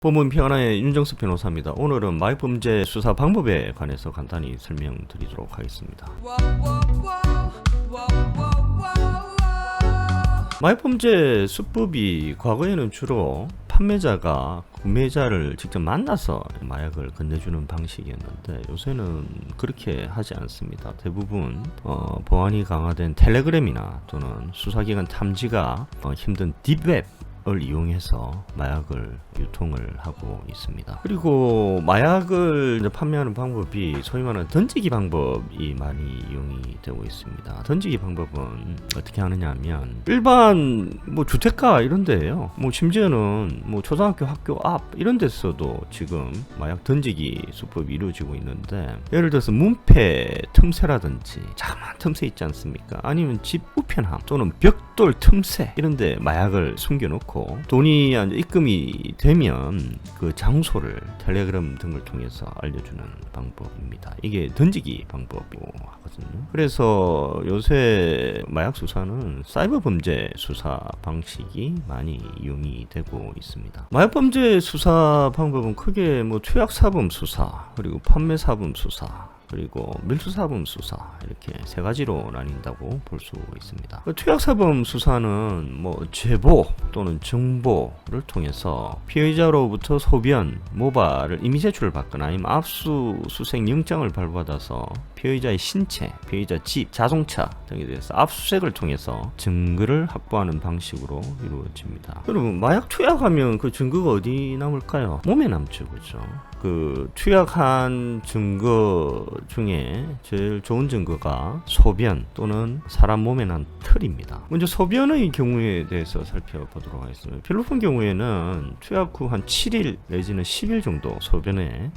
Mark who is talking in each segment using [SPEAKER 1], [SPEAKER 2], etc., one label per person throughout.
[SPEAKER 1] 법원 평화의 윤정수 변호사입니다. 오늘은 마약범죄 수사 방법에 관해서 간단히 설명드리도록 하겠습니다. 마약범죄 수법이 과거에는 주로 판매자가 구매자를 직접 만나서 마약을 건네주는 방식이었는데 요새는 그렇게 하지 않습니다. 대부분 보안이 강화된 텔레그램이나 또는 수사기관 탐지가 힘든 딥웹을 이용해서 마약을 유통을 하고 있습니다. 그리고 마약을 판매하는 방법이 소위 말하는 던지기 방법이 많이 이용이 되고 있습니다. 던지기 방법은 어떻게 하느냐 하면 일반 주택가 이런 데예요. 심지어는 초등학교 학교 앞 이런 데서도 지금 마약 던지기 수법이 이루어지고 있는데, 예를 들어서 문패 틈새라든지 자그마한 틈새 있지 않습니까? 아니면 집 우편함 또는 벽돌 틈새 이런 데 마약을 숨겨놓고 돈이 입금이 되면 그 장소를 텔레그램 등을 통해서 알려주는 방법입니다. 이게 던지기 방법이고 하거든요. 그래서 요새 마약 수사는 사이버 범죄 수사 방식이 많이 이용이 되고 있습니다. 마약 범죄 수사 방법은 크게 투약사범 수사, 그리고 판매사범 수사, 그리고 밀수사범 수사, 이렇게 세 가지로 나뉜다고 볼 수 있습니다. 투약사범 수사는 제보 또는 정보를 통해서 피의자로부터 소변, 모발을 임의 제출을 받거나 아니면 압수수색 영장을 발부받아서 피의자의 신체, 피의자 집, 자동차 등에 대해서 압수수색을 통해서 증거를 확보하는 방식으로 이루어집니다. 여러분, 마약 투약하면 그 증거가 어디 남을까요? 몸에 남죠, 그죠? 그 투약한 증거 중에 제일 좋은 증거가 소변 또는 사람 몸에 난 털입니다. 먼저 소변의 경우에 대해서 살펴보도록 하겠습니다. 필로폰 경우에는 투약 후 한 7일 내지는 10일 정도 소변에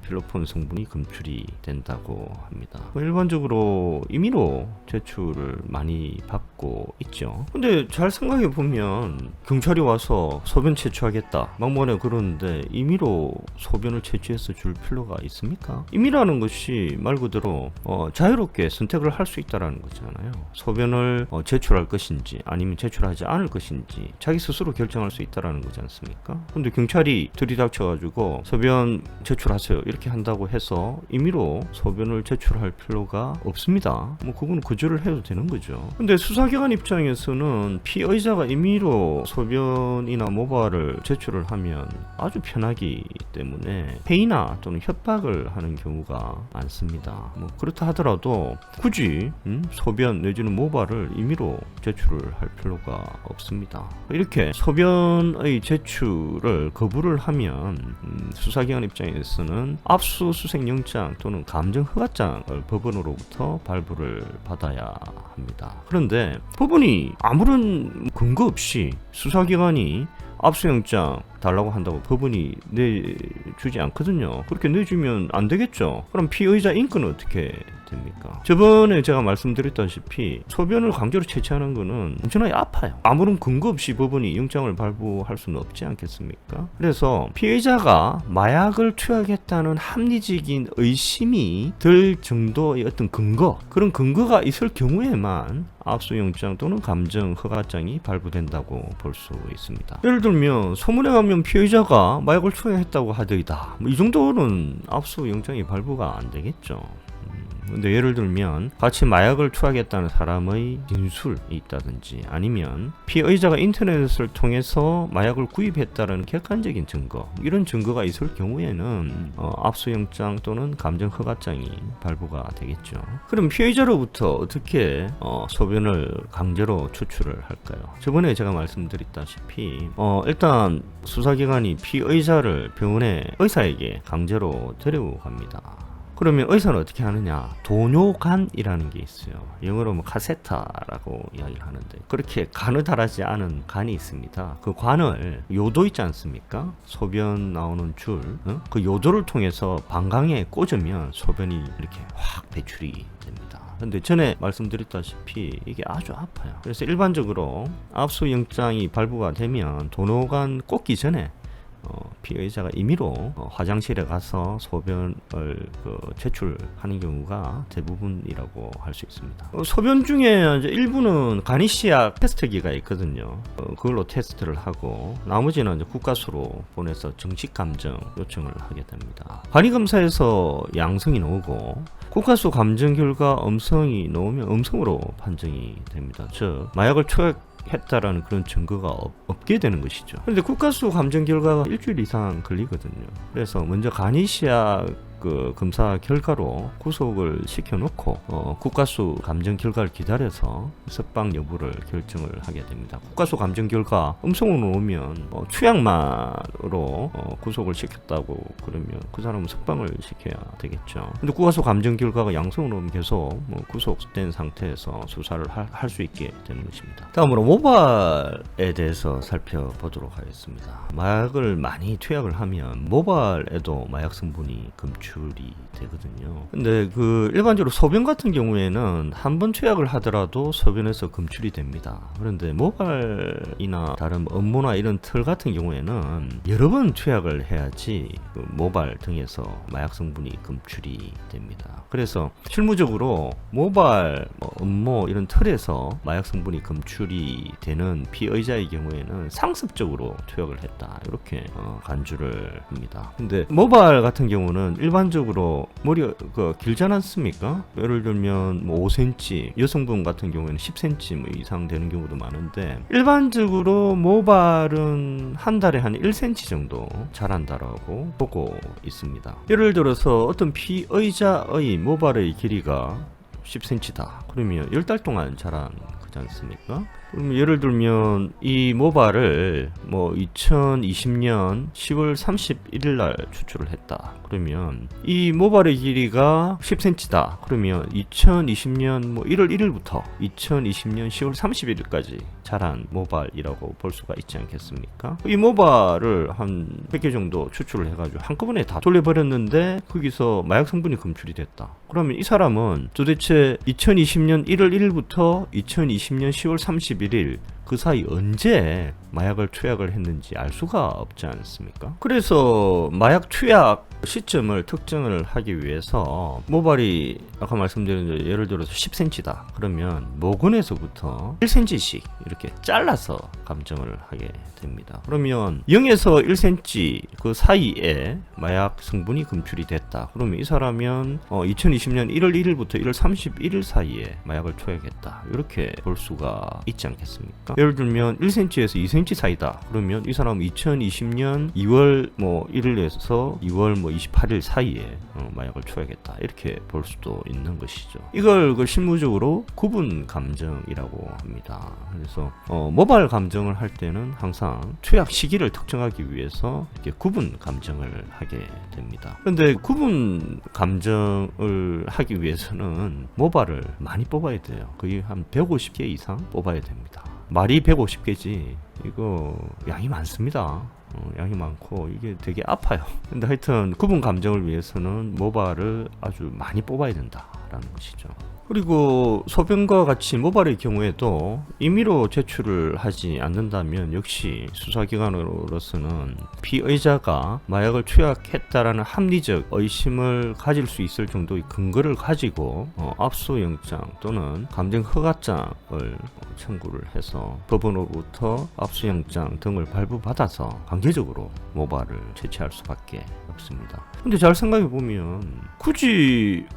[SPEAKER 1] 필로폰 성분이 검출이 된다고 합니다. 일반적으로 임의로 제출을 많이 받고 있죠. 근데 잘 생각해 보면 경찰이 와서 소변 채취하겠다 막무가내 그러는데 임의로 소변을 채취해서 줄 필요가 있습니까? 임의라는 것이 말 그대로 자유롭게 선택을 할 수 있다라는 거잖아요. 소변을 제출할 것인지 아니면 제출하지 않을 것인지 자기 스스로 결정할 수 있다라는 거지 않습니까? 근데 경찰이 들이닥쳐가지고 소변 제출하세요 이렇게 한다고 해서 임의로 소변을 제출할 필요가 없습니다. 그거는 거절을 해도 되는 거죠. 근데 수사기관 입장에서는 피의자가 임의로 소변이나 모발을 제출을 하면 아주 편하기 때문에 회의나 또는 협박을 하는 경우가 많습니다. 그렇다 하더라도 굳이 소변 내지는 모발을 임의로 제출을 할 필요가 없습니다. 이렇게 소변의 제출을 거부를 하면 수사기관 입장에서는 압수수색 영장 또는 감정 허가장을 법원으로부터 발부를 받아야 합니다. 그런데 법원이 아무런 근거 없이 수사기관이 압수영장 달라고 한다고 법원이 내주지 않거든요. 그렇게 내주면 안 되겠죠. 그럼 피의자 인권은 어떻게 됩니까? 저번에 제가 말씀드렸다시피 소변을 강제로 채취하는 거는 엄청나게 아파요. 아무런 근거 없이 법원이 영장을 발부할 수는 없지 않겠습니까? 그래서 피의자가 마약을 투약했다는 합리적인 의심이 들 정도의 어떤 근거, 그런 근거가 있을 경우에만 압수영장 또는 감정 허가장이 발부된다고 볼 수 있습니다. 예를 들면 소문에 가면 피의자가 마약을 투약했다고 하더이다. 이 정도는 압수영장이 발부가 안 되겠죠. 근데 예를 들면 같이 마약을 투약했다는 사람의 진술이 있다든지 아니면 피의자가 인터넷을 통해서 마약을 구입했다는 객관적인 증거, 이런 증거가 있을 경우에는 압수영장 또는 감정허가장이 발부가 되겠죠. 그럼 피의자로부터 어떻게 소변을 강제로 추출을 할까요? 저번에 제가 말씀드렸다시피 일단 수사기관이 피의자를 병원에 의사에게 강제로 데려갑니다. 그러면 의사는 어떻게 하느냐? 도뇨간이라는 게 있어요. 영어로 카세타라고 이야기를 하는데, 그렇게 가느다랗지 않은 간이 있습니다. 그 관을 요도 있지 않습니까? 소변 나오는 줄, 그 요도를 통해서 방광에 꽂으면 소변이 이렇게 확 배출이 됩니다. 근데 전에 말씀드렸다시피 이게 아주 아파요. 그래서 일반적으로 압수영장이 발부가 되면 도뇨간 꽂기 전에 피의자가 임의로 화장실에 가서 소변을 제출하는 경우가 대부분이라고 할 수 있습니다. 소변 중에 이제 일부는 간이시약 테스트기가 있거든요. 그걸로 테스트를 하고 나머지는 이제 국가수로 보내서 정식 감정 요청을 하게 됩니다. 간이 검사에서 양성이 나오고 국가수 감정 결과 음성이 나오면 음성으로 판정이 됩니다. 즉 마약을 투약했다라는 그런 증거가 없게 되는 것이죠. 그런데 국가수 감정 결과가 일주일 이상 걸리거든요. 그래서 먼저 간이시약 검사 결과로 구속을 시켜놓고 국가수 감정 결과를 기다려서 석방 여부를 결정을 하게 됩니다. 국가수 감정 결과 음성으로 오면 투약만으로 구속을 시켰다고 그러면 그 사람은 석방을 시켜야 되겠죠. 근데 국가수 감정 결과가 양성으로 오면 계속 구속된 상태에서 수사를 할 수 있게 되는 것입니다. 다음으로 모발에 대해서 살펴보도록 하겠습니다. 마약을 많이 투약을 하면 모발에도 마약 성분이 검출이 되거든요. 근데 일반적으로 소변 같은 경우에는 한 번 투약을 하더라도 소변에서 검출이 됩니다. 그런데 모발이나 다른 음모나 이런 털 같은 경우에는 여러 번 투약을 해야지 모발 등에서 마약 성분이 검출이 됩니다. 그래서 실무적으로 모발, 음모 이런 털에서 마약 성분이 검출이 되는 피의자의 경우에는 상습적으로 투약을 했다 이렇게 간주를 합니다. 근데 모발 같은 경우는 일반적으로 머리가 길지 않습니까? 예를 들면 5cm, 여성분 같은 경우에는 10cm 이상 되는 경우도 많은데 일반적으로 모발은 한 달에 한 1cm 정도 자란다라고 보고 있습니다. 예를 들어서 어떤 피의자의 모발의 길이가 10cm다. 그러면 10달 동안 자란 거지 않습니까? 그럼 예를 들면 이 모발을 2020년 10월 31일 날 추출을 했다. 그러면 이 모발의 길이가 10cm다. 그러면 2020년 1월 1일부터 2020년 10월 31일까지 자란 모발이라고 볼 수가 있지 않겠습니까? 이 모발을 한 100개 정도 추출을 해가지고 한꺼번에 다 돌려버렸는데 거기서 마약 성분이 검출이 됐다. 그러면 이 사람은 도대체 2020년 1월 1일부터 2020년 10월 31일 그 사이 언제 마약을 투약을 했는지 알 수가 없지 않습니까? 그래서 마약 투약 시점을 특정을 하기 위해서 모발이 아까 말씀드린 대로 예를 들어서 10cm다. 그러면 모근에서부터 1cm씩 이렇게 잘라서 감정을 하게 됩니다. 그러면 0에서 1cm 그 사이에 마약 성분이 검출이 됐다. 그러면 이 사람은 2020년 1월 1일부터 1월 31일 사이에 마약을 투약했다. 이렇게 볼 수가 있지 않겠습니까? 예를 들면 1cm에서 2cm 사이다. 그러면 이 사람은 2020년 2월 1일에서 2월 28일 사이에 마약을 투약했다. 이렇게 볼 수도 있는 것이죠. 이걸 실무적으로 구분 감정이라고 합니다. 그래서 모발 감정을 할 때는 항상 투약 시기를 특정하기 위해서 이렇게 구분 감정을 하게 됩니다. 그런데 구분 감정을 하기 위해서는 모발을 많이 뽑아야 돼요. 거의 한 150개 이상 뽑아야 됩니다. 말이 150개지 이거 양이 많습니다. 양이 많고 이게 되게 아파요. 근데 하여튼 구분 감정을 위해서는 모발을 아주 많이 뽑아야 된다라는 것이죠. 그리고 소변과 같이 모발의 경우에도 임의로 제출을 하지 않는다면 역시 수사기관으로서는 피의자가 마약을 투약했다라는 합리적 의심을 가질 수 있을 정도의 근거를 가지고 압수영장 또는 감정 허가장을 청구를 해서 법원으로부터 압수영장 등을 발부받아서 강제적으로 모발을 채취할 수밖에 없습니다. 근데 잘 생각해 보면 굳이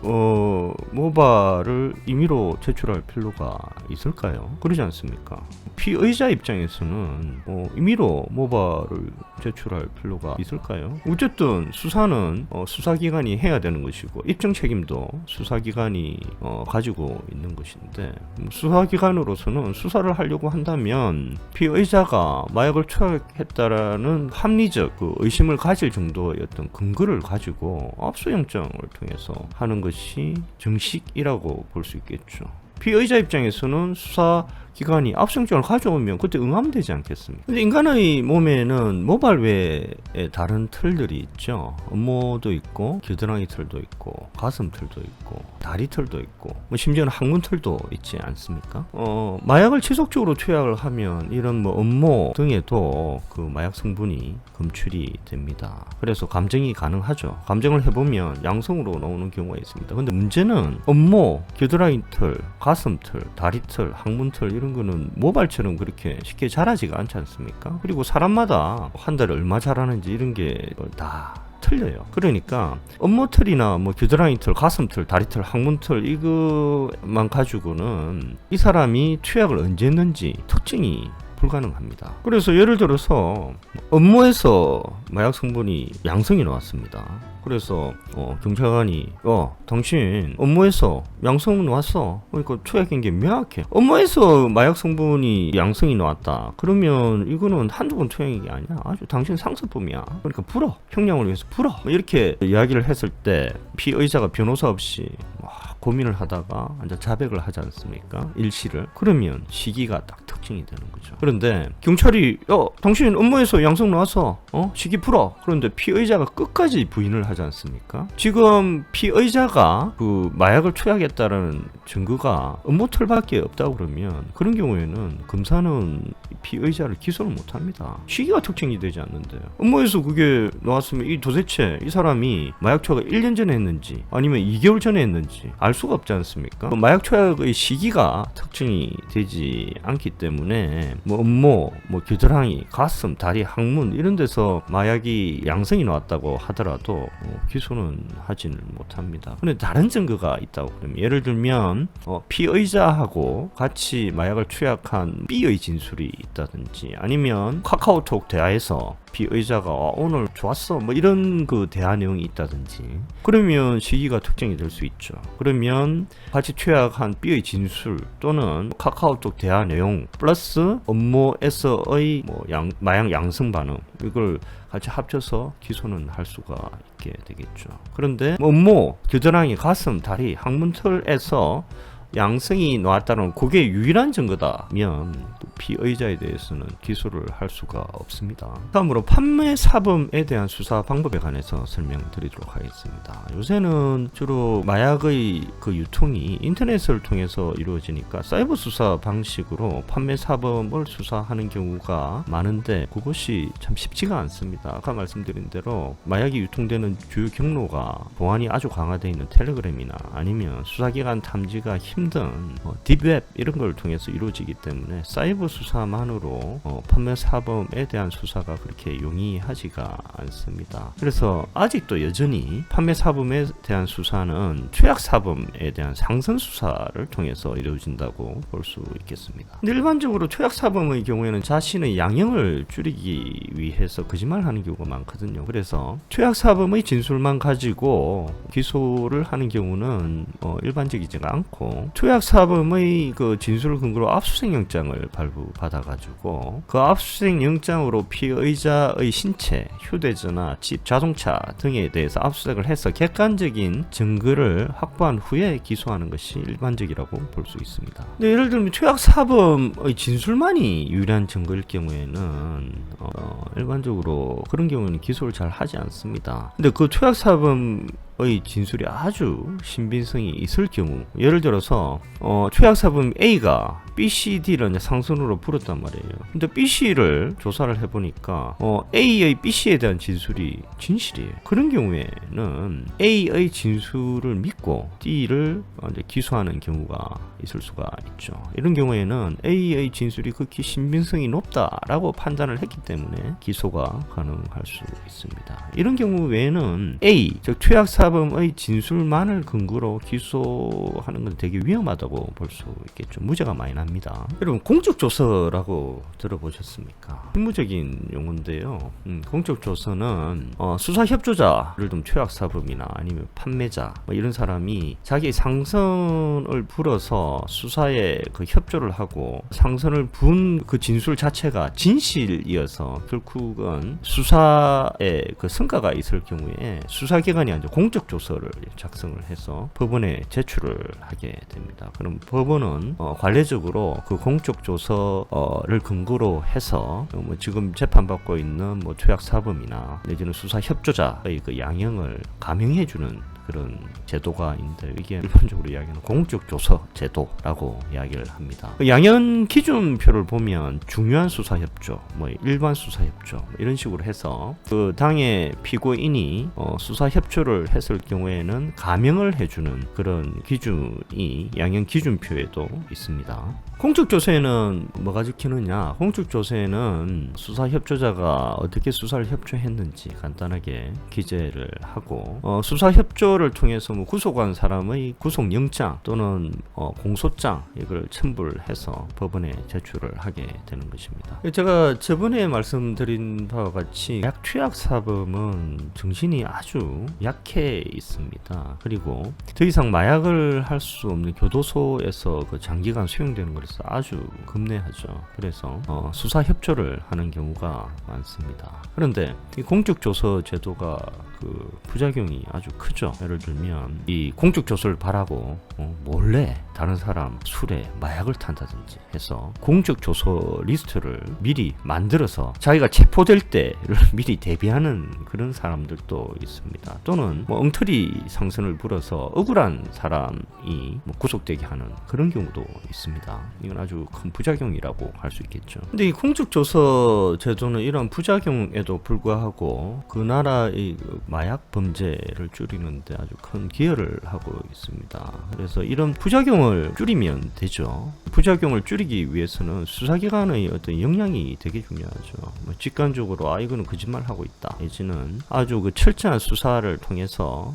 [SPEAKER 1] 모발을 임의로 제출할 필요가 있을까요? 그러지 않습니까? 피의자 입장에서는 임의로 모발을 제출할 필요가 있을까요? 어쨌든 수사는 수사기관이 해야 되는 것이고 입증 책임도 수사기관이 가지고 있는 것인데 수사기관으로서는 수사를 하려고 한다면 피의자가 마약을 투약했다라는 합리적 의심을 가질 정도의 어떤 근거를 가지고 압수영장을 통해서 하는 것이 정식이라고 볼 수 있겠죠. 피의자 입장에서는 수사 기관이 압수영장을 가져오면 그때 응하면 되지 않겠습니까? 근데 인간의 몸에는 모발 외에 다른 털들이 있죠. 음모도 있고 겨드랑이 털도 있고 가슴 털도 있고 다리 털도 있고 뭐 심지어는 항문 털도 있지 않습니까? 마약을 지속적으로 투약을 하면 이런 뭐 음모 등에도 그 마약 성분이 검출이 됩니다. 그래서 감정이 가능하죠. 감정을 해보면 양성으로 나오는 경우가 있습니다. 근데 문제는 음모, 겨드랑이 털, 가슴 털, 다리 털, 항문 털 이런 거는 모발처럼 그렇게 쉽게 자라지가 않지 않습니까? 그리고 사람마다 한 달에 얼마 자라는지 이런 게 다 틀려요. 그러니까 음모털이나 뭐 겨드랑이 털, 가슴 털, 다리 털, 항문 털 이것만 가지고는 이 사람이 투약을 언제 했는지 특징이 불가능합니다. 그래서 예를 들어서 음모에서 마약 성분이 양성이 나왔습니다. 그래서 경찰관이 당신 음모에서 양성 나왔어. 그러니까 투약한 게 명확해. 음모에서 마약 성분이 양성이 나왔다. 그러면 이거는 한두 번 투약이 아니야. 아주 당신 상습범이야. 그러니까 불어. 형량을 위해서 불어. 이렇게 이야기를 했을 때 피의자가 변호사 없이 고민을 하다가 완전 자백을 하지 않습니까? 일시를. 그러면 시기가 딱 특징이 되는 거죠. 그런데 경찰이 당신 음모에서 양성 나왔어. 시기 풀어. 그런데 피의자가 끝까지 부인을 하지 않습니까? 지금 피의자가 그 마약을 투약했다는 증거가 음모털밖에 없다고 그러면 그런 경우에는 검사는 피의자를 기소를 못합니다. 시기가 특징이 되지 않는데 음모에서 그게 나왔으면 도대체 이 사람이 마약 투약을 1년 전에 했는지 아니면 2개월 전에 했는지 알 수가 없지 않습니까? 마약 투약의 시기가 특징이 되지 않기 때문에 뭐 음모, 뭐 겨드랑이, 가슴, 다리, 항문 이런 데서 마약이 양성이 나왔다고 하더라도 기소는 하지는 못합니다. 근데 다른 증거가 있다고 그러면 예를 들면 피의자하고 같이 마약을 투약한 B의 진술이 있다든지 아니면 카카오톡 대화에서 피의자가 오늘 좋았어 뭐 이런 그 대화 내용이 있다든지 그러면 시기가 특징이 될 수 있죠. 그러면 같이 투약한 B의 진술 또는 카카오톡 대화 내용 플러스 음모에서의 뭐 마약 양성 반응 이걸 같이 합쳐서 기소는 할 수가 있게 되겠죠. 그런데 음모, 겨드랑이, 가슴, 다리, 항문털에서 양성이 나왔다는 그게 유일한 증거다면 피의자에 대해서는 기소를 할 수가 없습니다. 다음으로 판매 사범에 대한 수사 방법에 관해서 설명드리도록 하겠습니다. 요새는 주로 마약의 그 유통이 인터넷을 통해서 이루어지니까 사이버 수사 방식으로 판매 사범을 수사하는 경우가 많은데 그것이 참 쉽지가 않습니다. 아까 말씀드린 대로 마약이 유통되는 주요 경로가 보안이 아주 강화되어 있는 텔레그램이나 아니면 수사기관 탐지가 힘든 딥웹 이런 걸 통해서 이루어지기 때문에 사이버 수사만으로 판매 사범에 대한 수사가 그렇게 용이하지가 않습니다. 그래서 아직도 여전히 판매 사범에 대한 수사는 투약 사범에 대한 상선 수사를 통해서 이루어진다고 볼 수 있겠습니다. 근데 일반적으로 투약 사범의 경우에는 자신의 양형을 줄이기 위해서 거짓말하는 경우가 많거든요. 그래서 투약 사범의 진술만 가지고 기소를 하는 경우는 일반적이지가 않고 투약 사범의 그 진술을 근거로 압수수색 영장을 발부받아가지고 그 압수수색 영장으로 피의자의 신체, 휴대전화, 집, 자동차 등에 대해서 압수수색을 해서 객관적인 증거를 확보한 후에 기소하는 것이 일반적이라고 볼 수 있습니다. 근데 예를 들면 투약 사범의 진술만이 유일한 증거일 경우에는 일반적으로 그런 경우는 기소를 잘 하지 않습니다. 근데 그 투약 사범 의 진술이 아주 신빙성이 있을 경우 예를 들어서 투약사범 A가 B, C, D를 상선으로 불었단 말이에요. 근데 B, C를 조사를 해보니까 A의 B, C에 대한 진술이 진실이에요. 그런 경우에는 A의 진술을 믿고 D를 이제 기소하는 경우가 있을 수가 있죠. 이런 경우에는 A의 진술이 극히 신빙성이 높다라고 판단을 했기 때문에 기소가 가능할 수 있습니다. 이런 경우 외에는 A, 즉 투약사범의 진술만을 근거로 기소하는 건 되게 위험하다고 볼 수 있겠죠. 무죄가 많이 납니다. 여러분 공적조서라고 들어보셨습니까? 실무적인 용어인데요. 공적조서는 수사협조자를 좀 투약사범이나 아니면 판매자 뭐 이런 사람이 자기 상선을 불어서 수사에 그 협조를 하고 상선을 분 그 진술 자체가 진실이어서 결국은 수사의 그 성과가 있을 경우에 수사기관이 이제 공적 조서를 작성을 해서 법원에 제출을 하게 됩니다. 그럼 법원은 관례적으로 그 공적 조서를 근거로 해서 뭐 지금 재판받고 있는 뭐 투약사범이나 내지는 수사 협조자의 그 양형을 감형해주는 그런 제도가 있는데, 이게 일반적으로 이야기하는 공적 조서 제도라고 이야기를 합니다. 그 양형 기준표를 보면 중요한 수사 협조, 뭐 일반 수사 협조 뭐 이런 식으로 해서 그 당의 피고인이 수사 협조를 했을 경우에는 감형을 해주는 그런 기준이 양형 기준표에도 있습니다. 공적 조서에는 뭐가 적히느냐? 공적 조서에는 수사 협조자가 어떻게 수사를 협조했는지 간단하게 기재를 하고, 수사 협조를 통해서 뭐 구속한 사람의 구속영장 또는 공소장 이걸 첨부를 해서 법원에 제출을 하게 되는 것입니다. 제가 저번에 말씀드린 바와 같이 마약 투약 사범은 정신이 아주 약해 있습니다. 그리고 더 이상 마약을 할 수 없는 교도소에서 그 장기간 수용되는 것에서 아주 급내하죠. 그래서 수사 협조를 하는 경우가 많습니다. 그런데 이 공적 조서 제도가 그 부작용이 아주 크죠. 예를 들면 이 공적 조서를 바라고 몰래 다른 사람 술에 마약을 탄다든지 해서 공적 조서 리스트를 미리 만들어서 자기가 체포될 때를 미리 대비하는 그런 사람들도 있습니다. 또는 뭐 엉터리 상선을 불어서 억울한 사람이 뭐 구속되게 하는 그런 경우도 있습니다. 이건 아주 큰 부작용이라고 할 수 있겠죠. 근데 이 공적 조서 제도는 이런 부작용에도 불구하고 그 나라의 마약 범죄를 줄이는데 아주 큰 기여를 하고 있습니다. 그래서 이런 부작용을 줄이면 되죠. 부작용을 줄이기 위해서는 수사기관의 어떤 역량이 되게 중요하죠. 뭐 직관적으로 이거는 거짓말하고 있다, 내지는 아주 그 철저한 수사를 통해서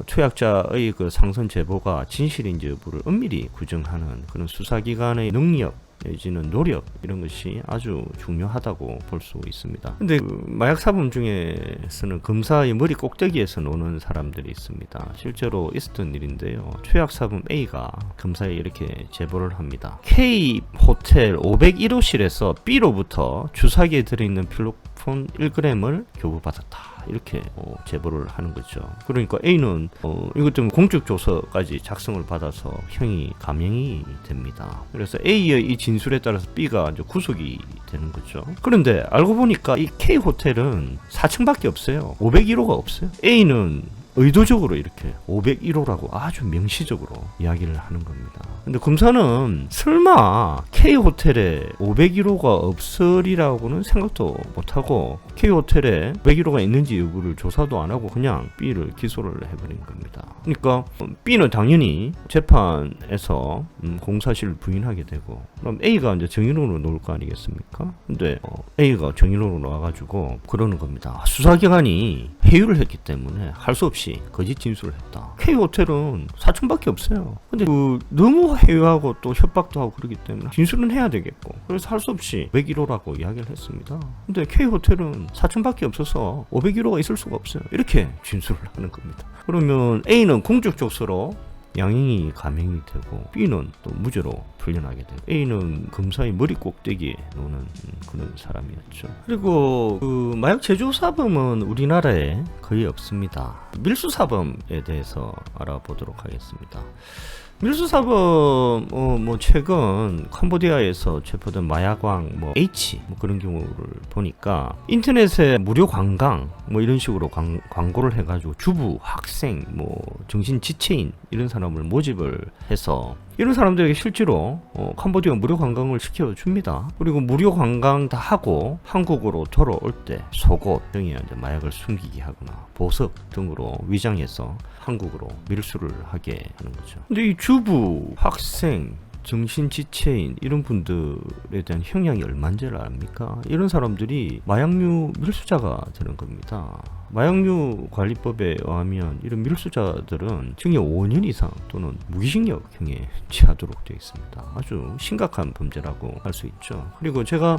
[SPEAKER 1] 투약자의 그 상선 제보가 진실인지 여부를 엄밀히 구정하는 그런 수사기관의 능력 내지는 노력, 이런 것이 아주 중요하다고 볼 수 있습니다. 근데 그 마약 사범 중에서는 검사의 머리 꼭대기에서 노는 사람들이 있습니다. 실제로 있었던 일인데요. 투약 사범 A가 검사에 이렇게 제보를 합니다. K 호텔 501호실에서 B로부터 주사기에 들어있는 필로폰 1g을 교부받았다, 이렇게 제보를 하는 거죠. 그러니까 A는 이것 때문에 공적 조서까지 작성을 받아서 형이 감형이 됩니다. 그래서 A의 이 진술에 따라서 B가 이제 구속이 되는 거죠. 그런데 알고 보니까 이 K 호텔은 4층밖에 없어요. 501호가 없어요. A는 의도적으로 이렇게 501호라고 아주 명시적으로 이야기를 하는 겁니다. 근데 검사는 설마 K호텔에 501호가 없으리라고는 생각도 못하고 K호텔에 501호가 있는지 여부를 조사도 안 하고 그냥 B를 기소를 해버린 겁니다. 그러니까 B는 당연히 재판에서 공사실을 부인하게 되고, 그럼 A가 이제 정의로로 놓을 거 아니겠습니까? 근데 A가 정의로로 나와가지고 그러는 겁니다. 수사기관이 회유를 했기 때문에 할 수 없이 거짓 진술을 했다. K호텔은 4층밖에 없어요. 근데 너무 회유하고 또 협박도 하고 그러기 때문에 진술은 해야 되겠고, 그래서 할 수 없이 501호라고 이야기를 했습니다. 근데 K호텔은 4층밖에 없어서 501호가 있을 수가 없어요. 이렇게 진술을 하는 겁니다. 그러면 A는 공적 조서로 양형이 감형이 되고 B는 또 무죄로 풀려나게 되고 A는 검사의 머리 꼭대기에 노는 그런 사람이었죠. 그리고 그 마약 제조 사범은 우리나라에 거의 없습니다. 밀수 사범에 대해서 알아보도록 하겠습니다. 밀수사범 뭐 최근 캄보디아에서 체포된 마약왕 뭐 H 뭐 그런 경우를 보니까 인터넷에 무료 관광 뭐 이런 식으로 광고를 해가지고 주부, 학생, 뭐 정신 지체인 이런 사람을 모집을 해서 이런 사람들에게 실제로 캄보디아 무료 관광을 시켜줍니다. 그리고 무료 관광 다 하고 한국으로 돌아올 때 속옷 등에 이제 마약을 숨기게 하거나 보석 등으로 위장해서 한국으로 밀수를 하게 하는 거죠. 근데 이 주부, 학생, 정신지체인 이런 분들에 대한 형량이 얼마인지 압니까? 이런 사람들이 마약류 밀수자가 되는 겁니다. 마약류 관리법에 의하면 이런 밀수자들은 징역 5년 이상 또는 무기징역형에 처하도록 되어 있습니다. 아주 심각한 범죄라고 할 수 있죠. 그리고 제가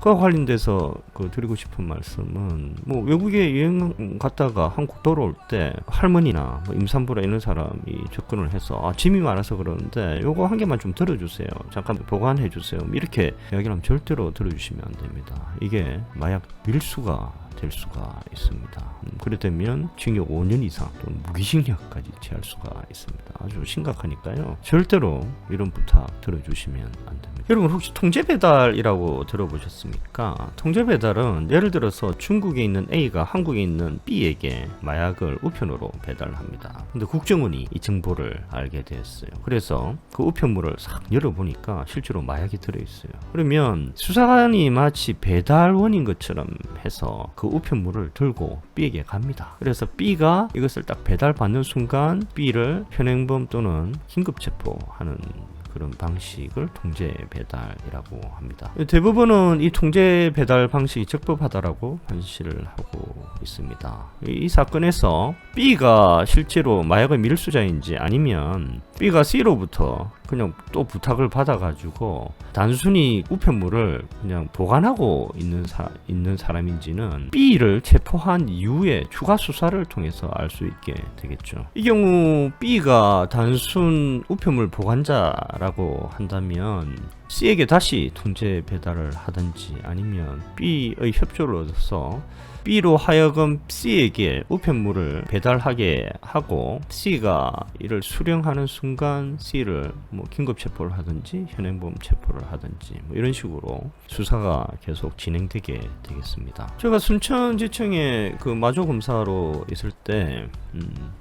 [SPEAKER 1] 그와 관련돼서 드리고 싶은 말씀은 뭐 외국에 여행 갔다가 한국 돌아올 때 할머니나 뭐 임산부나 이런 사람이 접근을 해서 짐이 많아서 그러는데 요거 한 개만 좀 들어주세요. 잠깐 보관해 주세요. 이렇게 이야기를 하면 절대로 들어주시면 안 됩니다. 이게 마약 밀수가 될 수가 있습니다. 그렇다면 징역 5년 이상 또는 무기징역까지 취할 수가 있습니다. 아주 심각하니까요. 절대로 이런 부탁 들어주시면 안 됩니다. 여러분 혹시 통제배달이라고 들어보셨습니까? 통제배달은 예를 들어서 중국에 있는 A가 한국에 있는 B에게 마약을 우편으로 배달합니다. 근데 국정원이 이 정보를 알게 되었어요. 그래서 그 우편물을 싹 열어보니까 실제로 마약이 들어있어요. 그러면 수사관이 마치 배달원인 것처럼 해서 그 우편물을 들고 B에게 갑니다. 그래서 B가 이것을 딱 배달받는 순간 B를 현행범 또는 긴급체포하는 그런 방식을 통제 배달이라고 합니다. 대부분은 이 통제 배달 방식이 적법하다라고 판시를 하고 있습니다. 이 사건에서 B가 실제로 마약의 밀수자인지 아니면 B가 C로부터 그냥 또 부탁을 받아가지고 단순히 우편물을 그냥 보관하고 있는 사람인지는 B를 체포한 이후에 추가 수사를 통해서 알 수 있게 되겠죠. 이 경우 B가 단순 우편물 보관자라고 한다면 C에게 다시 통제 배달을 하든지 아니면 B의 협조를 얻어서 B로 하여금 C에게 우편물을 배달하게 하고 C가 이를 수령하는 순간 C를 뭐 긴급 체포를 하든지 현행범 체포를 하든지 뭐 이런 식으로 수사가 계속 진행되게 되겠습니다. 제가 순천지청에 그 마조검사로 있을 때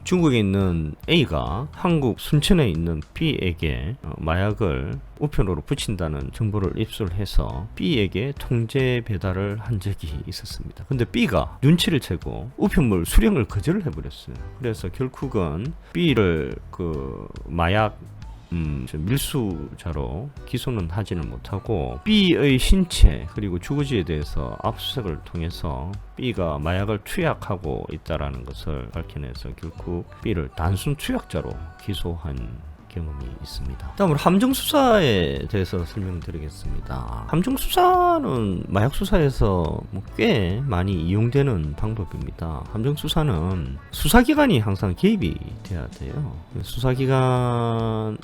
[SPEAKER 1] 중국에 있는 A가 한국 순천에 있는 B에게 마약을 우편으로 붙인다는 정보를 입수를 해서 B에게 통제 배달을 한 적이 있었습니다. 근데 B가 눈치를 채고 우편물 수령을 거절을 해버렸어요. 그래서 결국은 B를 그 마약 밀수자로 기소는 하지는 못하고 B의 신체 그리고 주거지에 대해서 압수수색을 통해서 B가 마약을 투약하고 있다라는 것을 밝혀내서 결국 B를 단순 투약자로 기소한 경험이 있습니다. 다음으로 함정수사에 대해서 설명드리겠습니다. 함정수사는 마약수사에서 꽤 많이 이용되는 방법입니다. 함정수사는 수사기관이 항상 개입이 돼야 돼요. 수사기관이나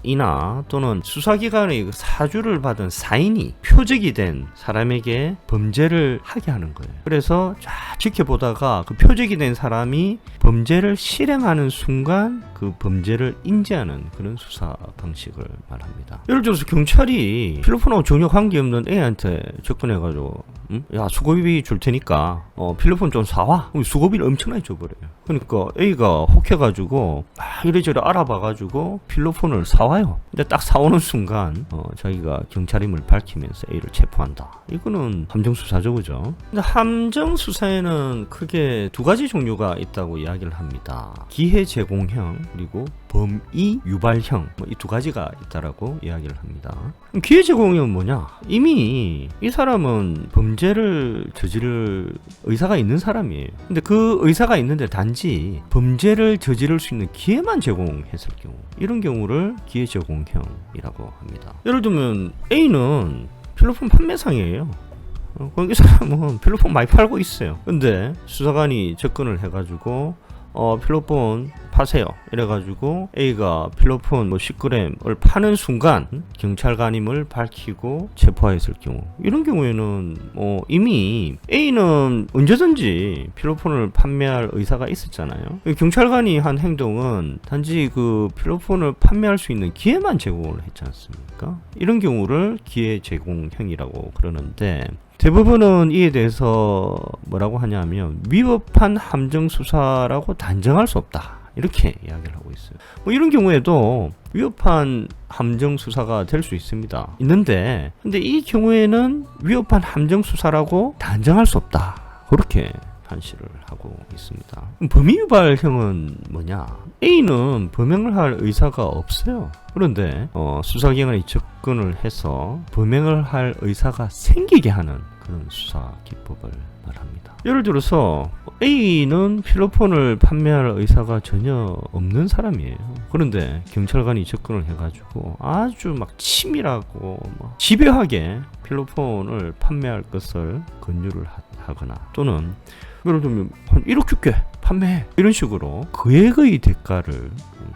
[SPEAKER 1] 또는 수사기관의 사주를 받은 사인이 표적이 된 사람에게 범죄를 하게 하는 거예요. 그래서 쫙 지켜보다가 그 표적이 된 사람이 범죄를 실행하는 순간 그 범죄를 인지하는 그런 수사 방식을 말합니다. 예를 들어서 경찰이 필로폰하고 전혀 관계없는 A한테 접근해가지고 야 수고비 줄 테니까 필로폰 좀 사와. 수고비를 엄청나게 줘버려요. 그러니까 A가 혹해가지고 이래저래 알아봐가지고 필로폰을 사와요. 근데 딱 사오는 순간 자기가 경찰임을 밝히면서 A를 체포한다. 이거는 함정수사죠, 그죠? 근데 함정수사에는 크게 두 가지 종류가 있다고 이야기를 합니다. 기회 제공형 그리고 범의 유발형 이 두 가지가 있다라고 이야기를 합니다. 기회 제공형은 뭐냐? 이미 이 사람은 범죄를 저지를 의사가 있는 사람이에요. 근데 그 의사가 있는데 단지 범죄를 저지를 수 있는 기회만 제공했을 경우, 이런 경우를 기회 제공형이라고 합니다. 예를 들면 A는 필로폰 판매상이에요. 이 사람은 필로폰 많이 팔고 있어요. 근데 수사관이 접근을 해가지고 필로폰 파세요 이래가지고 A가 필로폰 10g을 파는 순간 경찰관임을 밝히고 체포했을 경우, 이런 경우에는 이미 A는 언제든지 필로폰을 판매할 의사가 있었잖아요. 경찰관이 한 행동은 단지 그 필로폰을 판매할 수 있는 기회만 제공을 했지 않습니까? 이런 경우를 기회 제공형이라고 그러는데, 대부분은 이에 대해서 뭐라고 하냐면 위법한 함정수사라고 단정할 수 없다, 이렇게 이야기를 하고 있어요. 이런 경우에도 위법한 함정수사가 될 수 있는데 근데 이 경우에는 위법한 함정수사라고 단정할 수 없다, 그렇게 판시를 하고 있습니다. 범위유발형은 뭐냐? A는 범행을 할 의사가 없어요. 그런데 수사기관이 접근을 해서 범행을 할 의사가 생기게 하는 그런 수사 기법을 말합니다. 예를 들어서 A는 필로폰을 판매할 의사가 전혀 없는 사람이에요. 그런데 경찰관이 접근을 해가지고 아주 막 치밀하고 집요하게 필로폰을 판매할 것을 권유를 하거나 또는 예를 들면 한 1억 줄게 판매해 이런 식으로 계획의 대가를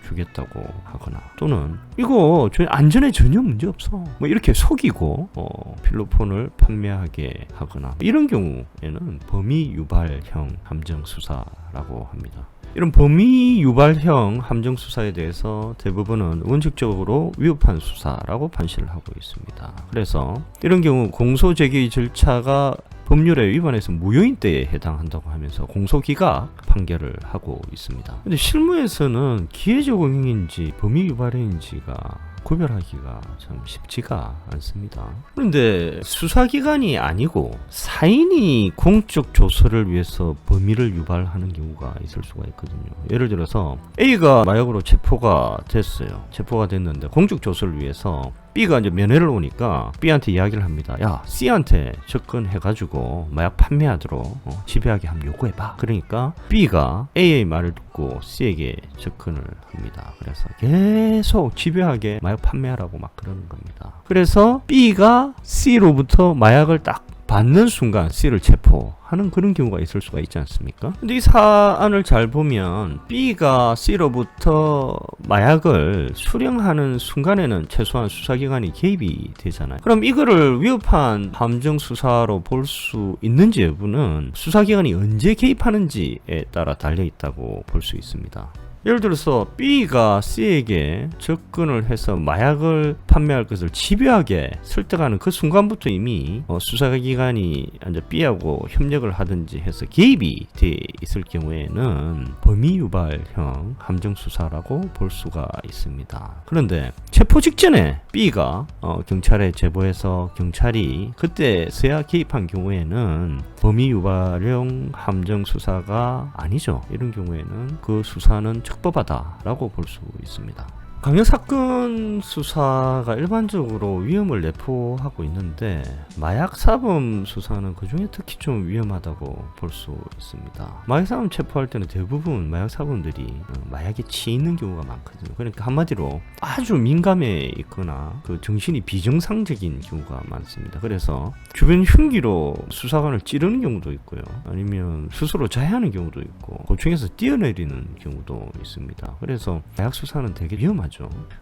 [SPEAKER 1] 주겠다고 하거나 또는 이거 안전에 전혀 문제 없어 뭐 이렇게 속이고 필로폰을 판매하게 하거나 이런 경우에는 범위 유발형 함정 수사라고 합니다. 이런 범위 유발형 함정 수사에 대해서 대부분은 원칙적으로 위법한 수사라고 판시를 하고 있습니다. 그래서 이런 경우 공소 제기 절차가 법률에 위반해서 무효인대에 해당한다고 하면서 공소기각 판결을 하고 있습니다. 근데 실무에서는 기회적응인지 범위 유발행인지가 구별하기가 참 쉽지가 않습니다. 그런데 수사기관이 아니고 사인이 공적 조서를 위해서 범위를 유발하는 경우가 있을 수가 있거든요. 예를 들어서 A가 마약으로 체포가 됐어요. 체포가 됐는데 공적 조서를 위해서 B가 이제 면회를 오니까 B한테 이야기를 합니다. 야, C한테 접근해가지고 마약 판매하도록 지배하게 한번 요구해봐. 그러니까 B가 A의 말을 듣고 C에게 접근을 합니다. 그래서 계속 집요하게 마약 판매하라고 막 그러는 겁니다. 그래서 B가 C로부터 마약을 딱 받는 순간 C를 체포하는 그런 경우가 있을 수가 있지 않습니까? 근데 이 사안을 잘 보면 B가 C로부터 마약을 수령하는 순간에는 최소한 수사기관이 개입이 되잖아요. 그럼 이거를 위법한 함정 수사로 볼 수 있는지 여부는 수사기관이 언제 개입하는지에 따라 달려있다고 볼 수 있습니다. 예를 들어서 B가 C에게 접근을 해서 마약을 판매할 것을 집요하게 설득하는 그 순간부터 이미 수사기관이 이제 B하고 협력을 하든지 해서 개입이 돼 있을 경우에는 범위 유발형 함정 수사라고 볼 수가 있습니다. 그런데 체포 직전에 B가 경찰에 제보해서 경찰이 그때서야 개입한 경우에는 범위 유발형 함정 수사가 아니죠. 이런 경우에는 그 수사는 적법하다라고 볼 수 있습니다. 강력사건 수사가 일반적으로 위험을 내포하고 있는데 마약사범 수사는 그 중에 특히 좀 위험하다고 볼 수 있습니다. 마약사범 체포할 때는 대부분 마약사범들이 마약에 취해 있는 경우가 많거든요. 그러니까 한마디로 아주 민감해 있거나 그 정신이 비정상적인 경우가 많습니다. 그래서 주변 흉기로 수사관을 찌르는 경우도 있고요. 아니면 스스로 자해하는 경우도 있고 고층에서 뛰어내리는 경우도 있습니다. 그래서 마약 수사는 되게 위험하죠.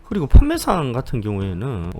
[SPEAKER 1] 그리고 판매상 같은 경우에는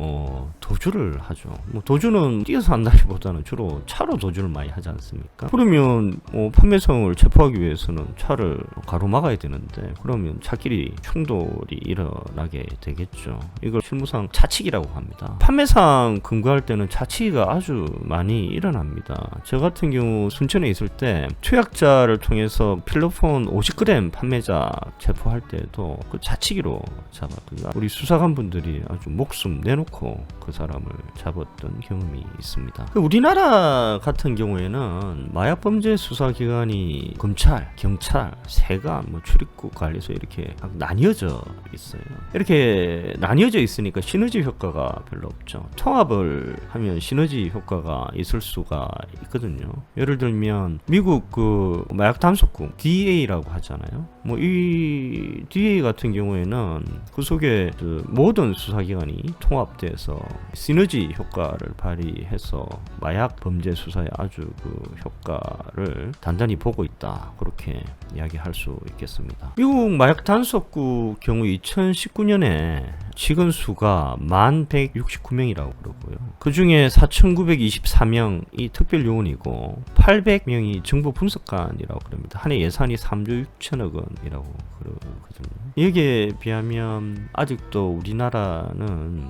[SPEAKER 1] 도주를 하죠. 뭐 도주는 뛰어서 한다기보다는 주로 차로 도주를 많이 하지 않습니까? 그러면 판매상을 체포하기 위해서는 차를 가로막아야 되는데 그러면 차끼리 충돌이 일어나게 되겠죠. 이걸 실무상 차치기라고 합니다. 판매상 근거할 때는 차치기가 아주 많이 일어납니다. 저 같은 경우 순천에 있을 때 투약자를 통해서 필로폰 50g 판매자 체포할 때도 그 차치기로 잡았거든요. 우리 수사관분들이 아주 목숨 내놓고 그 사람을 잡았던 경험이 있습니다. 우리나라 같은 경우에는 마약범죄 수사기관이 검찰, 경찰, 세관, 출입국 관리소 이렇게 나뉘어져 있어요. 이렇게 나뉘어져 있으니까 시너지 효과가 별로 없죠. 통합을 하면 시너지 효과가 있을 수가 있거든요. 예를 들면 미국 그 마약 단속국 DEA라고 하잖아요. 이 DEA 같은 경우에는 그 속에 그 모든 수사기관이 통합돼서 시너지 효과를 발휘해서 마약 범죄 수사에 아주 그 효과를 단단히 보고 있다. 그렇게 이야기할 수 있겠습니다. 미국 마약 단속국 경우 2019년에 직원 수가 1169명이라고 그러고요. 그 중에 4,924명이 특별요원이고 800명이 정보 분석관이라고 그럽니다. 한 해 예산이 3조 6천억 원이라고 그러거든요. 여기에 비하면 아직도 우리나라는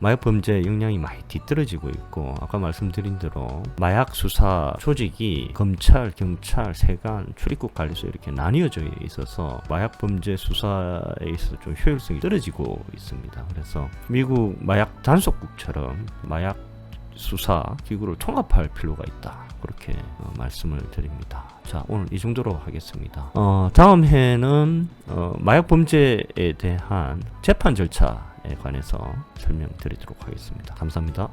[SPEAKER 1] 마약 범죄 역량이 많이 뒤떨어지고 있고 아까 말씀드린 대로 마약 수사 조직이 검찰, 경찰, 세관, 출입국 관리소 이렇게 나뉘어져 있어서 마약 범죄 수사에 있어서 좀 효율성이 떨어지고 있습니다. 그래서 미국 마약 단속국처럼 마약 수사 기구를 통합할 필요가 있다. 그렇게 말씀을 드립니다. 자, 오늘 이 정도로 하겠습니다. 다음 해는 마약 범죄에 대한 재판 절차에 관해서 설명드리도록 하겠습니다. 감사합니다.